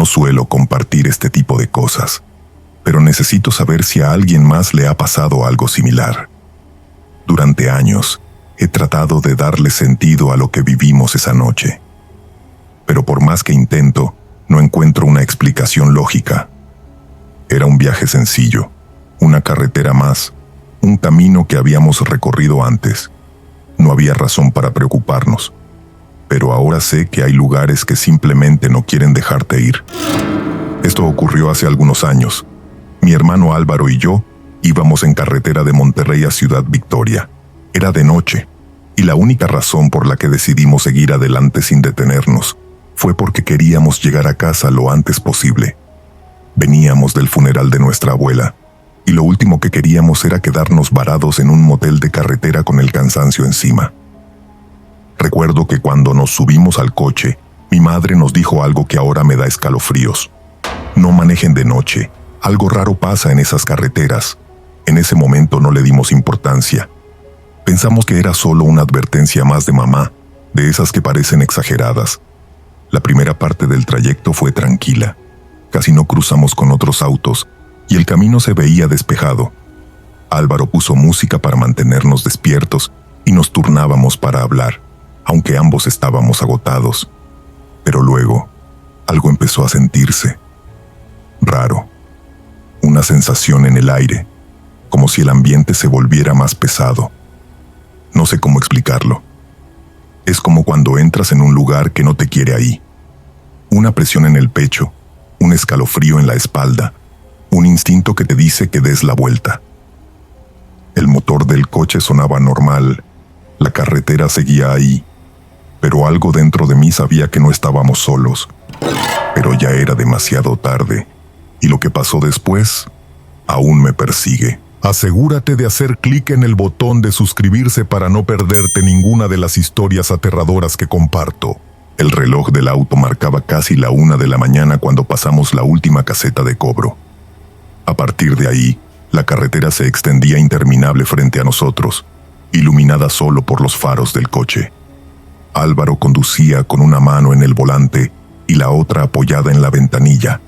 suelo compartir este tipo de cosas, pero necesito saber si a alguien más le ha pasado algo similar. Durante años, he tratado de darle sentido a lo que vivimos esa noche. Pero por más que intento, no encuentro una explicación lógica. Era un viaje sencillo, una carretera más, un camino que habíamos recorrido antes. No había razón para preocuparnos. Pero ahora sé que hay lugares que simplemente no quieren dejarte ir. Esto ocurrió hace algunos años. Mi hermano Álvaro y yo íbamos en carretera de Monterrey a Ciudad Victoria. Era de noche, y la única razón por la que decidimos seguir adelante sin detenernos fue porque queríamos llegar a casa lo antes posible. Veníamos del funeral de nuestra abuela, y lo último que queríamos era quedarnos varados en un motel de carretera con el cansancio encima. Recuerdo que cuando nos subimos al coche, mi madre nos dijo algo que ahora me da escalofríos. No manejen de noche, algo raro pasa en esas carreteras. En ese momento no le dimos importancia. Pensamos que era solo una advertencia más de mamá, de esas que parecen exageradas. La primera parte del trayecto fue tranquila. Casi no cruzamos con otros autos, y el camino se veía despejado. Álvaro puso música para mantenernos despiertos y nos turnábamos para hablar, aunque ambos estábamos agotados. Pero luego, algo empezó a sentirse. Raro. Una sensación en el aire, como si el ambiente se volviera más pesado. No sé cómo explicarlo. Es como cuando entras en un lugar que no te quiere ahí. Una presión en el pecho, un escalofrío en la espalda, un instinto que te dice que des la vuelta. El motor del coche sonaba normal, la carretera seguía ahí, pero algo dentro de mí sabía que no estábamos solos. Pero ya era demasiado tarde, y lo que pasó después aún me persigue. Asegúrate de hacer clic en el botón de suscribirse para no perderte ninguna de las historias aterradoras que comparto. El reloj del auto marcaba casi la 1 de la mañana cuando pasamos la última caseta de cobro. A partir de ahí, la carretera se extendía interminable frente a nosotros, iluminada solo por los faros del coche. Álvaro conducía con una mano en el volante y la otra apoyada en la ventanilla.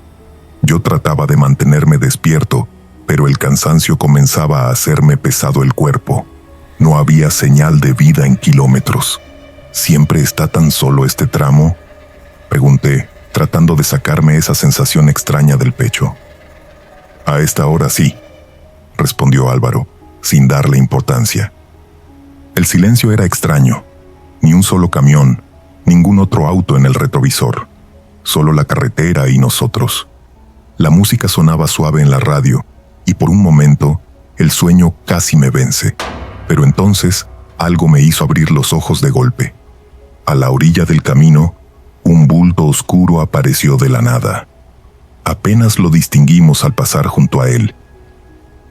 Yo trataba de mantenerme despierto, pero el cansancio comenzaba a hacerme pesado el cuerpo. No había señal de vida en kilómetros. ¿Siempre está tan solo este tramo?, pregunté, tratando de sacarme esa sensación extraña del pecho. A esta hora sí, respondió Álvaro, sin darle importancia. El silencio era extraño. Ni un solo camión, ningún otro auto en el retrovisor. Solo la carretera y nosotros. La música sonaba suave en la radio, y por un momento, el sueño casi me vence. Pero entonces, algo me hizo abrir los ojos de golpe. A la orilla del camino, un bulto oscuro apareció de la nada. Apenas lo distinguimos al pasar junto a él.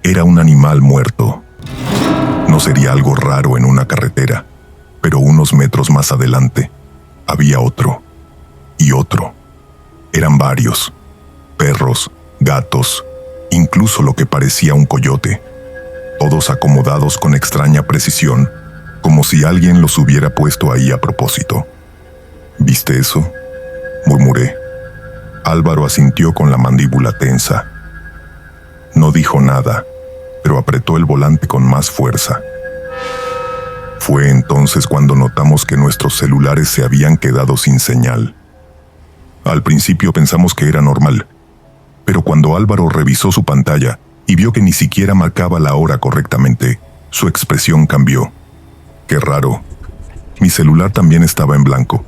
Era un animal muerto. No sería algo raro en una carretera, pero unos metros más adelante, había otro. Y otro. Eran varios. Perros, gatos, incluso lo que parecía un coyote. Todos acomodados con extraña precisión, como si alguien los hubiera puesto ahí a propósito. ¿Viste eso?, murmuré. Álvaro asintió con la mandíbula tensa. No dijo nada, pero apretó el volante con más fuerza. Fue entonces cuando notamos que nuestros celulares se habían quedado sin señal. Al principio pensamos que era normal, pero cuando Álvaro revisó su pantalla y vio que ni siquiera marcaba la hora correctamente, su expresión cambió. Qué raro. Mi celular también estaba en blanco.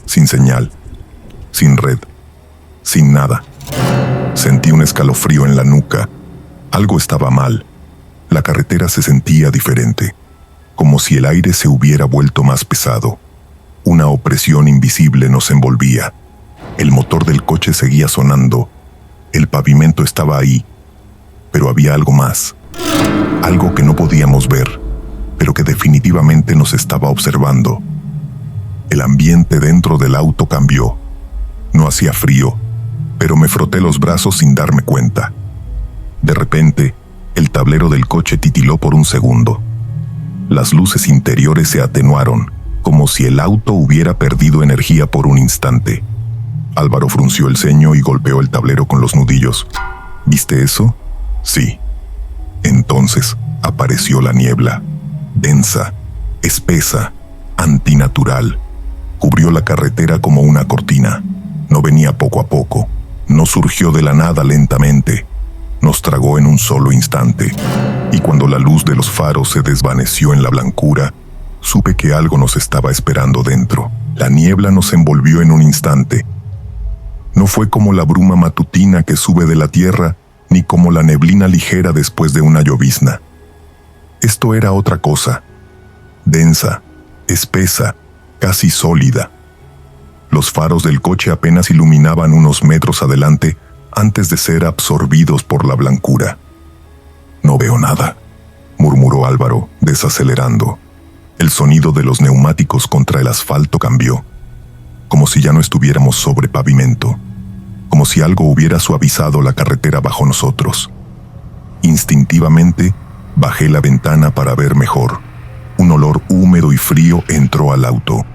Sin señal. Sin red. Sin nada. Sentí un escalofrío en la nuca. Algo estaba mal. La carretera se sentía diferente, como si el aire se hubiera vuelto más pesado. Una opresión invisible nos envolvía. El motor del coche seguía sonando. El pavimento estaba ahí. Pero había algo más. Algo que no podíamos ver, pero que definitivamente nos estaba observando. El ambiente dentro del auto cambió. No hacía frío, pero me froté los brazos sin darme cuenta. De repente, el tablero del coche titiló por un segundo. Las luces interiores se atenuaron, como si el auto hubiera perdido energía por un instante. Álvaro frunció el ceño y golpeó el tablero con los nudillos. ¿Viste eso? Sí. Entonces apareció la niebla, densa, espesa, antinatural. Cubrió la carretera como una cortina. No venía poco a poco, no surgió de la nada lentamente. Nos tragó en un solo instante, y cuando la luz de los faros se desvaneció en la blancura, supe que algo nos estaba esperando dentro. La niebla nos envolvió en un instante. No fue como la bruma matutina que sube de la tierra, ni como la neblina ligera después de una llovizna. Esto era otra cosa, densa, espesa, casi sólida. Los faros del coche apenas iluminaban unos metros adelante antes de ser absorbidos por la blancura. «No veo nada», murmuró Álvaro, desacelerando. El sonido de los neumáticos contra el asfalto cambió, como si ya no estuviéramos sobre pavimento, como si algo hubiera suavizado la carretera bajo nosotros. Instintivamente, bajé la ventana para ver mejor. Un olor húmedo y frío entró al auto.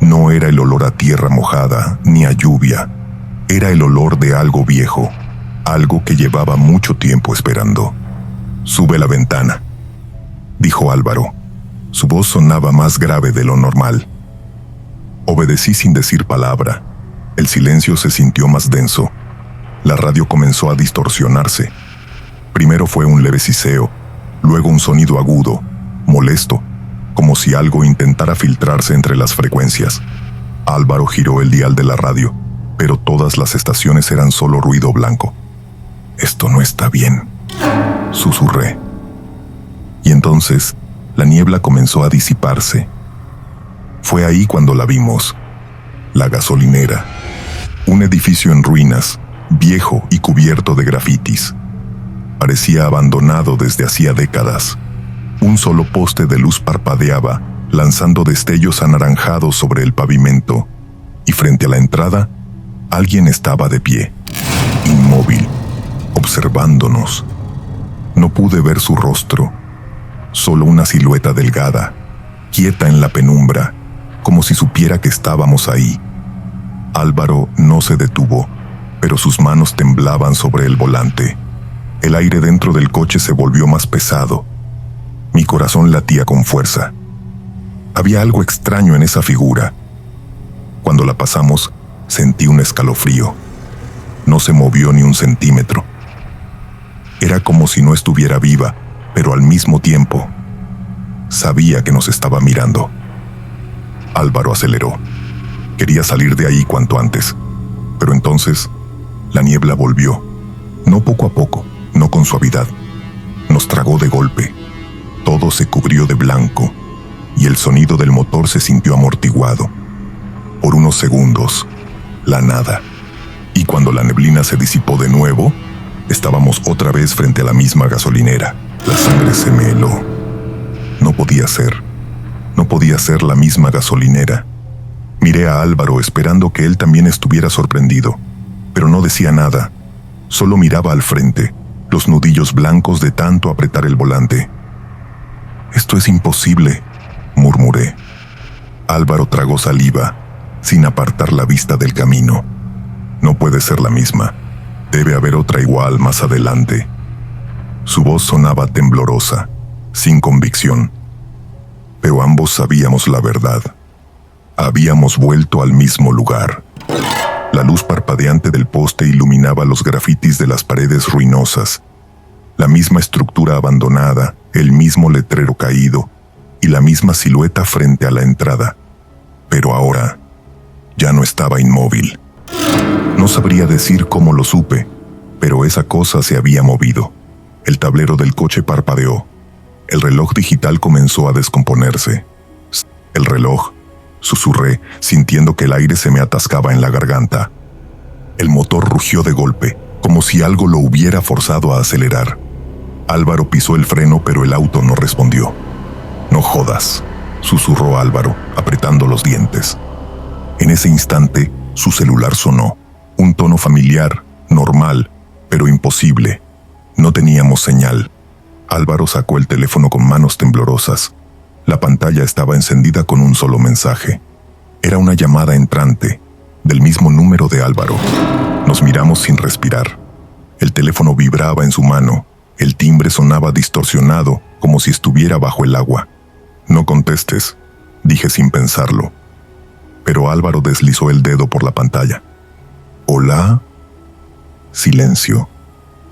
No era el olor a tierra mojada, ni a lluvia. Era el olor de algo viejo, algo que llevaba mucho tiempo esperando. «Sube la ventana», dijo Álvaro. Su voz sonaba más grave de lo normal. Obedecí sin decir palabra. El silencio se sintió más denso. La radio comenzó a distorsionarse. Primero fue un leve siseo, luego un sonido agudo, molesto, como si algo intentara filtrarse entre las frecuencias. Álvaro giró el dial de la radio, pero todas las estaciones eran solo ruido blanco. «Esto no está bien», susurré. Y entonces, la niebla comenzó a disiparse. Fue ahí cuando la vimos. La gasolinera. Un edificio en ruinas, viejo y cubierto de grafitis. Parecía abandonado desde hacía décadas. Un solo poste de luz parpadeaba, lanzando destellos anaranjados sobre el pavimento. Y frente a la entrada, alguien estaba de pie, inmóvil, observándonos. No pude ver su rostro, solo una silueta delgada, quieta en la penumbra, como si supiera que estábamos ahí. Álvaro no se detuvo, pero sus manos temblaban sobre el volante. El aire dentro del coche se volvió más pesado. Mi corazón latía con fuerza. Había algo extraño en esa figura. Cuando la pasamos, sentí un escalofrío. No se movió ni un centímetro. Era como si no estuviera viva, pero al mismo tiempo, sabía que nos estaba mirando. Álvaro aceleró. Quería salir de ahí cuanto antes, pero entonces la niebla volvió. No poco a poco, no con suavidad. Nos tragó de golpe. Todo se cubrió de blanco y el sonido del motor se sintió amortiguado. Por unos segundos, la nada. Y cuando la neblina se disipó de nuevo, estábamos otra vez frente a la misma gasolinera. La sangre se me heló. No podía ser. No podía ser la misma gasolinera. Miré a Álvaro esperando que él también estuviera sorprendido, pero no decía nada. Solo miraba al frente, los nudillos blancos de tanto apretar el volante. «Esto es imposible», murmuré. Álvaro tragó saliva, sin apartar la vista del camino. «No puede ser la misma. Debe haber otra igual más adelante». Su voz sonaba temblorosa, sin convicción. Pero ambos sabíamos la verdad. Habíamos vuelto al mismo lugar. La luz parpadeante del poste iluminaba los grafitis de las paredes ruinosas. La misma estructura abandonada, el mismo letrero caído y la misma silueta frente a la entrada. Pero ahora ya no estaba inmóvil. No sabría decir cómo lo supe, pero esa cosa se había movido. El tablero del coche parpadeó. El reloj digital comenzó a descomponerse. «El reloj», susurré, sintiendo que el aire se me atascaba en la garganta. El motor rugió de golpe, como si algo lo hubiera forzado a acelerar. Álvaro pisó el freno, pero el auto no respondió. «No jodas», susurró Álvaro, apretando los dientes. En ese instante, su celular sonó. Un tono familiar, normal, pero imposible. No teníamos señal. Álvaro sacó el teléfono con manos temblorosas. La pantalla estaba encendida con un solo mensaje. Era una llamada entrante, del mismo número de Álvaro. Nos miramos sin respirar. El teléfono vibraba en su mano. El timbre sonaba distorsionado, como si estuviera bajo el agua. «No contestes», dije sin pensarlo. Pero Álvaro deslizó el dedo por la pantalla. «¿Hola?» Silencio.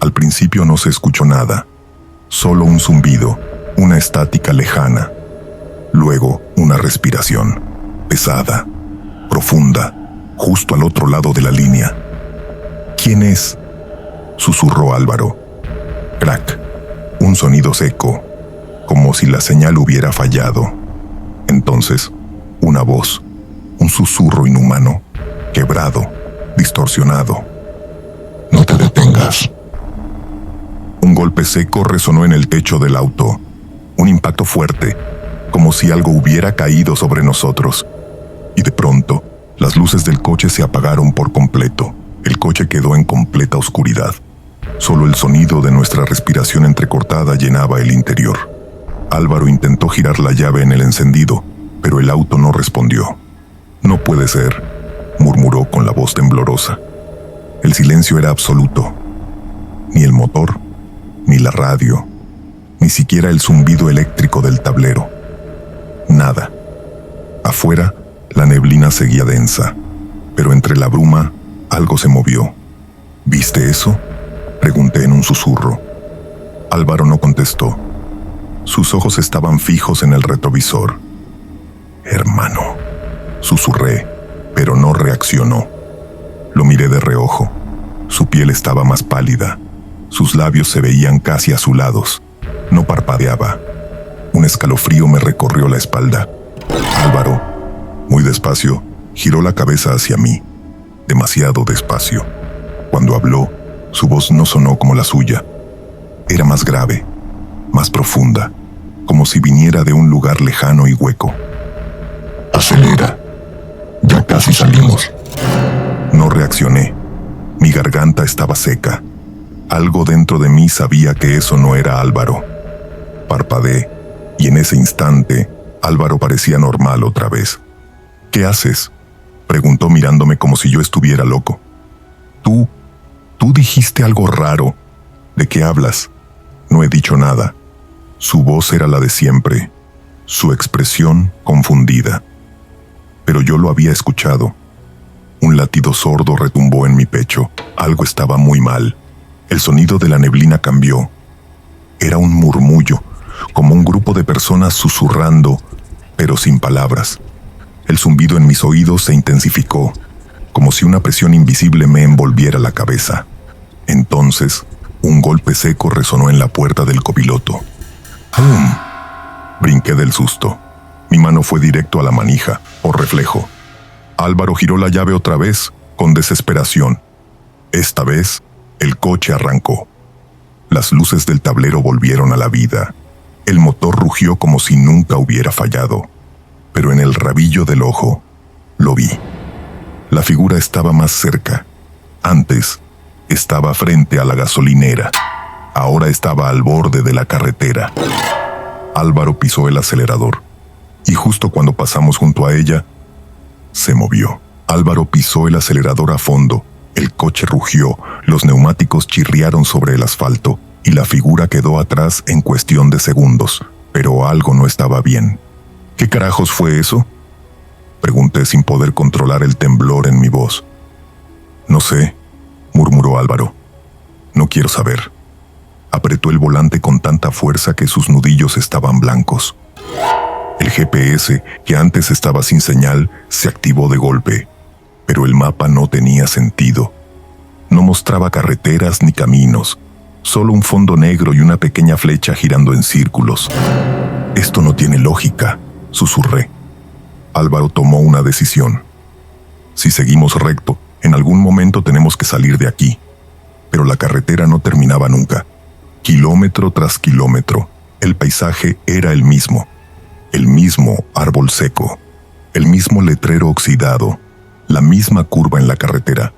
Al principio no se escuchó nada. Solo un zumbido, una estática lejana. Luego, una respiración, pesada, profunda, justo al otro lado de la línea. «¿Quién es?», susurró Álvaro. Crack. Un sonido seco, como si la señal hubiera fallado. Entonces, una voz, un susurro inhumano, quebrado, distorsionado. «No te detengas». Un golpe seco resonó en el techo del auto. Un impacto fuerte, como si algo hubiera caído sobre nosotros. Y de pronto, las luces del coche se apagaron por completo. El coche quedó en completa oscuridad. Solo el sonido de nuestra respiración entrecortada llenaba el interior. Álvaro intentó girar la llave en el encendido, pero el auto no respondió. «No puede ser», murmuró con la voz temblorosa. El silencio era absoluto. Ni el motor, ni la radio, ni siquiera el zumbido eléctrico del tablero. Nada. Afuera, la neblina seguía densa, pero entre la bruma, algo se movió. «¿Viste eso?», pregunté en un susurro. Álvaro no contestó. Sus ojos estaban fijos en el retrovisor. «Hermano», susurré, pero no reaccionó. Lo miré de reojo. Su piel estaba más pálida. Sus labios se veían casi azulados. No parpadeaba. Un escalofrío me recorrió la espalda. Álvaro, muy despacio, giró la cabeza hacia mí. Demasiado despacio. Cuando habló, su voz no sonó como la suya. Era más grave, más profunda, como si viniera de un lugar lejano y hueco. «Acelera. Ya casi salimos». No reaccioné. Mi garganta estaba seca. Algo dentro de mí sabía que eso no era Álvaro. Parpadeé, y en ese instante, Álvaro parecía normal otra vez. «¿Qué haces?», preguntó mirándome como si yo estuviera loco. Tú dijiste algo raro. ¿De qué hablas?» No he dicho nada. Su voz era la de siempre, su expresión confundida. Pero yo lo había escuchado. Un latido sordo retumbó en mi pecho. Algo estaba muy mal. El sonido de la neblina cambió. Era un murmullo, como un grupo de personas susurrando, pero sin palabras. El zumbido en mis oídos se intensificó, como si una presión invisible me envolviera la cabeza. Entonces, un golpe seco resonó en la puerta del copiloto. ¡Pum! Brinqué del susto. Mi mano fue directo a la manija, por reflejo. Álvaro giró la llave otra vez, con desesperación. Esta vez, el coche arrancó. Las luces del tablero volvieron a la vida. El motor rugió como si nunca hubiera fallado. Pero en el rabillo del ojo, lo vi. La figura estaba más cerca. Antes, estaba frente a la gasolinera. Ahora estaba al borde de la carretera. Álvaro pisó el acelerador. Y justo cuando pasamos junto a ella, se movió. Álvaro pisó el acelerador a fondo. El coche rugió, los neumáticos chirriaron sobre el asfalto y la figura quedó atrás en cuestión de segundos. Pero algo no estaba bien. ¿Qué carajos fue eso?, pregunté sin poder controlar el temblor en mi voz. «No sé», murmuró Álvaro. «No quiero saber». Apretó el volante con tanta fuerza que sus nudillos estaban blancos. El GPS, que antes estaba sin señal, se activó de golpe, pero el mapa no tenía sentido. No mostraba carreteras ni caminos, solo un fondo negro y una pequeña flecha girando en círculos. «Esto no tiene lógica», susurré. Álvaro tomó una decisión. «Si seguimos recto, en algún momento tenemos que salir de aquí». Pero la carretera no terminaba nunca. Kilómetro tras kilómetro, el paisaje era el mismo árbol seco, el mismo letrero oxidado, la misma curva en la carretera.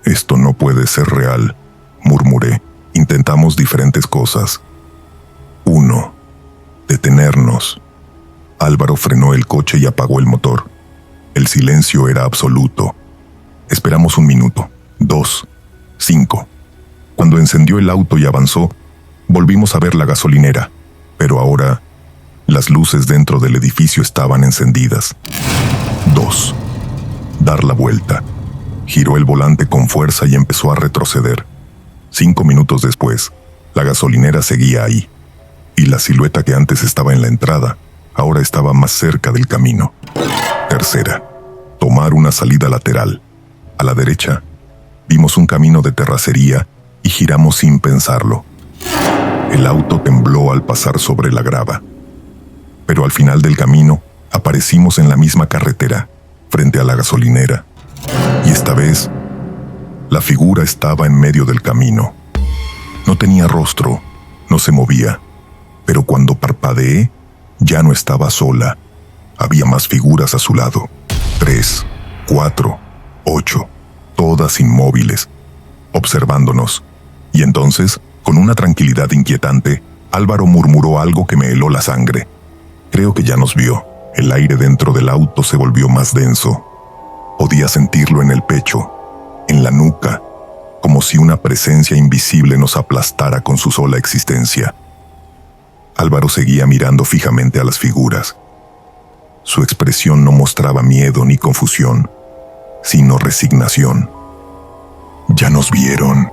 «Esto no puede ser real», murmuré. Intentamos diferentes cosas. 1. Detenernos. Álvaro frenó el coche y apagó el motor. El silencio era absoluto. Esperamos 1 minuto, 2, 5. Cuando encendió el auto y avanzó, volvimos a ver la gasolinera, pero ahora las luces dentro del edificio estaban encendidas. 2. Dar la vuelta. Giró el volante con fuerza y empezó a retroceder. 5 minutos después, la gasolinera seguía ahí, y la silueta que antes estaba en la entrada, ahora estaba más cerca del camino. 3. Tomar una salida lateral. A la derecha, vimos un camino de terracería y giramos sin pensarlo. El auto tembló al pasar sobre la grava. Pero al final del camino, aparecimos en la misma carretera, frente a la gasolinera. Y esta vez, la figura estaba en medio del camino. No tenía rostro, no se movía, pero cuando parpadeé, ya no estaba sola. Había más figuras a su lado. 3, 4, 8, todas inmóviles, observándonos. Y entonces, con una tranquilidad inquietante, Álvaro murmuró algo que me heló la sangre. Creo que ya nos vio. El aire dentro del auto se volvió más denso. Podía sentirlo en el pecho, en la nuca, como si una presencia invisible nos aplastara con su sola existencia. Álvaro seguía mirando fijamente a las figuras. Su expresión no mostraba miedo ni confusión, sino resignación. «Ya nos vieron»,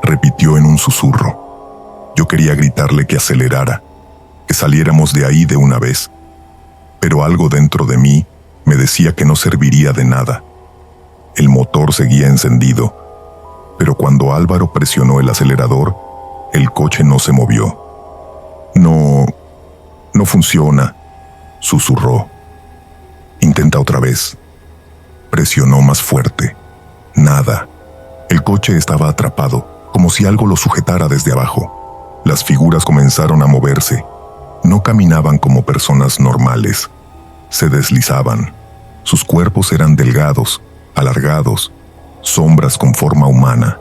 repitió en un susurro. Yo quería gritarle que acelerara, que saliéramos de ahí de una vez, pero algo dentro de mí me decía que no serviría de nada. El motor seguía encendido, pero cuando Álvaro presionó el acelerador, el coche no se movió. No funciona», susurró. «Intenta otra vez». Presionó más fuerte. Nada. El coche estaba atrapado, como si algo lo sujetara desde abajo. Las figuras comenzaron a moverse. No caminaban como personas normales. Se deslizaban. Sus cuerpos eran delgados, alargados, sombras con forma humana.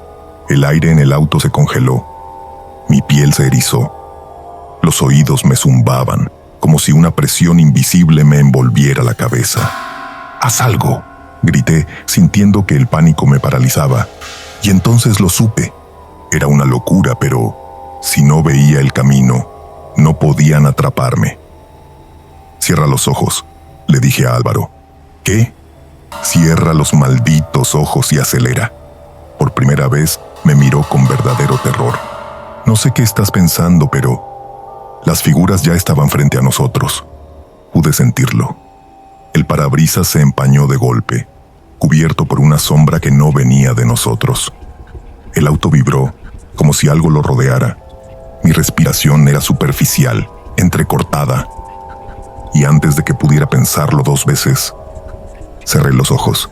El aire en el auto se congeló. Mi piel se erizó. Los oídos me zumbaban, como si una presión invisible me envolviera la cabeza. «¡Haz algo!», grité, sintiendo que el pánico me paralizaba. Y entonces lo supe. Era una locura, pero si no veía el camino, no podían atraparme. «Cierra los ojos», le dije a Álvaro. «¿Qué?». «Cierra los malditos ojos y acelera». Por primera vez me miró con verdadero terror. «No sé qué estás pensando, pero…». Las figuras ya estaban frente a nosotros. Pude sentirlo. El parabrisas se empañó de golpe, cubierto por una sombra que no venía de nosotros. El auto vibró, como si algo lo rodeara. Mi respiración era superficial, entrecortada. Y antes de que pudiera pensarlo 2 veces, cerré los ojos.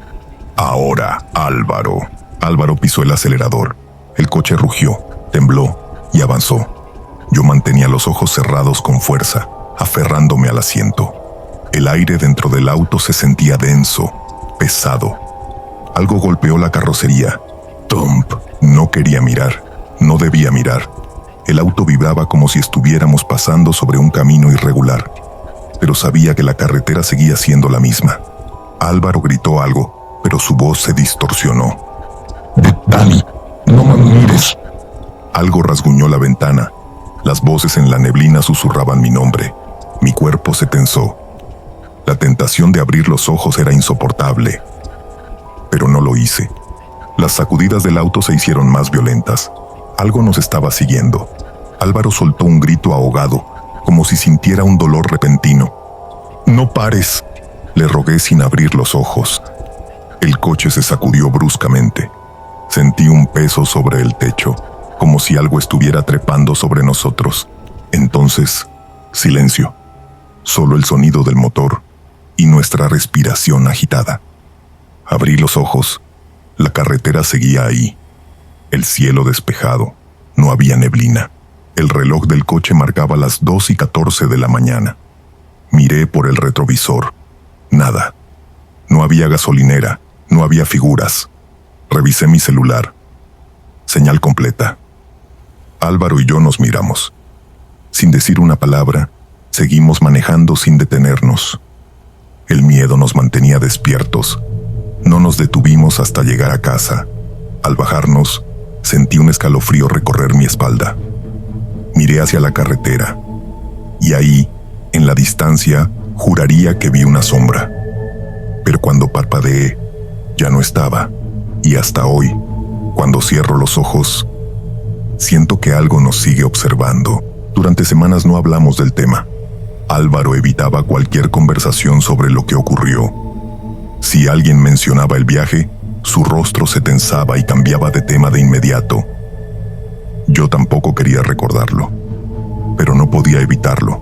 «Ahora, Álvaro». Álvaro pisó el acelerador. El coche rugió, tembló y avanzó. Yo mantenía los ojos cerrados con fuerza, aferrándome al asiento. El aire dentro del auto se sentía denso, pesado. Algo golpeó la carrocería. «Tomp». No quería mirar, no debía mirar. El auto vibraba como si estuviéramos pasando sobre un camino irregular, pero sabía que la carretera seguía siendo la misma. Álvaro gritó algo, pero su voz se distorsionó. «Dani, no me mires». Algo rasguñó la ventana. Las voces en la neblina susurraban mi nombre. Mi cuerpo se tensó. La tentación de abrir los ojos era insoportable, pero no lo hice. Las sacudidas del auto se hicieron más violentas. Algo nos estaba siguiendo. Álvaro soltó un grito ahogado, como si sintiera un dolor repentino. «No pares», le rogué sin abrir los ojos. El coche se sacudió bruscamente. Sentí un peso sobre el techo, como si algo estuviera trepando sobre nosotros. Entonces, silencio. Solo el sonido del motor y nuestra respiración agitada. Abrí los ojos. La carretera seguía ahí. El cielo despejado. No había neblina. El reloj del coche marcaba las 2:14 de la mañana. Miré por el retrovisor. Nada. No había gasolinera. No había figuras. Revisé mi celular. Señal completa. Álvaro y yo nos miramos. Sin decir una palabra, seguimos manejando sin detenernos. El miedo nos mantenía despiertos. No nos detuvimos hasta llegar a casa. Al bajarnos, sentí un escalofrío recorrer mi espalda. Miré hacia la carretera, y ahí, en la distancia, juraría que vi una sombra. Pero cuando parpadeé, ya no estaba, y hasta hoy, cuando cierro los ojos, siento que algo nos sigue observando. Durante semanas no hablamos del tema. Álvaro evitaba cualquier conversación sobre lo que ocurrió. Si alguien mencionaba el viaje, su rostro se tensaba y cambiaba de tema de inmediato. Yo tampoco quería recordarlo, pero no podía evitarlo.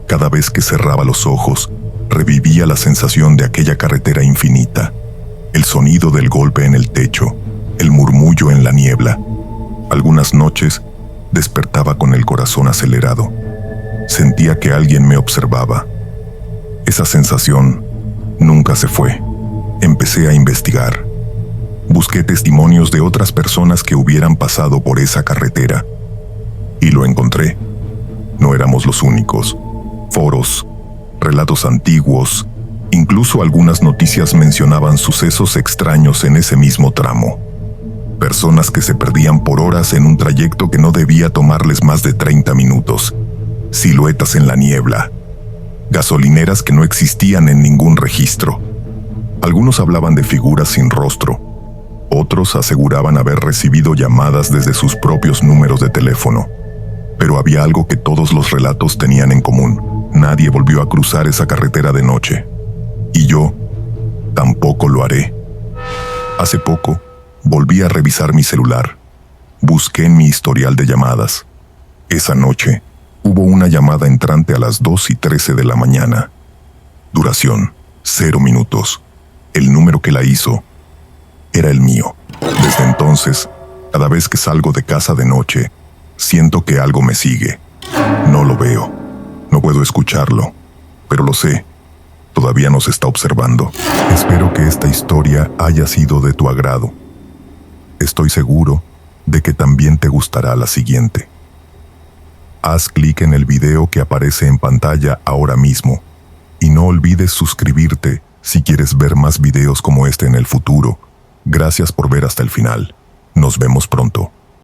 Cada vez que cerraba los ojos, revivía la sensación de aquella carretera infinita, el sonido del golpe en el techo, el murmullo en la niebla. Algunas noches despertaba con el corazón acelerado. Sentía que alguien me observaba. Esa sensación nunca se fue. Empecé a investigar. Busqué testimonios de otras personas que hubieran pasado por esa carretera. Y lo encontré. No éramos los únicos. Foros, relatos antiguos, incluso algunas noticias mencionaban sucesos extraños en ese mismo tramo. Personas que se perdían por horas en un trayecto que no debía tomarles más de 30 minutos. Siluetas en la niebla. Gasolineras que no existían en ningún registro. Algunos hablaban de figuras sin rostro. Otros aseguraban haber recibido llamadas desde sus propios números de teléfono. Pero había algo que todos los relatos tenían en común. Nadie volvió a cruzar esa carretera de noche. Y yo tampoco lo haré. Hace poco, volví a revisar mi celular. Busqué en mi historial de llamadas. Esa noche, hubo una llamada entrante a las 2:13 de la mañana. Duración, 0 minutos. El número que la hizo era el mío. Desde entonces, cada vez que salgo de casa de noche, siento que algo me sigue. No lo veo, no puedo escucharlo, pero lo sé. Todavía nos está observando. Espero que esta historia haya sido de tu agrado. Estoy seguro de que también te gustará la siguiente. Haz clic en el video que aparece en pantalla ahora mismo y no olvides suscribirte si quieres ver más videos como este en el futuro. Gracias por ver hasta el final. Nos vemos pronto.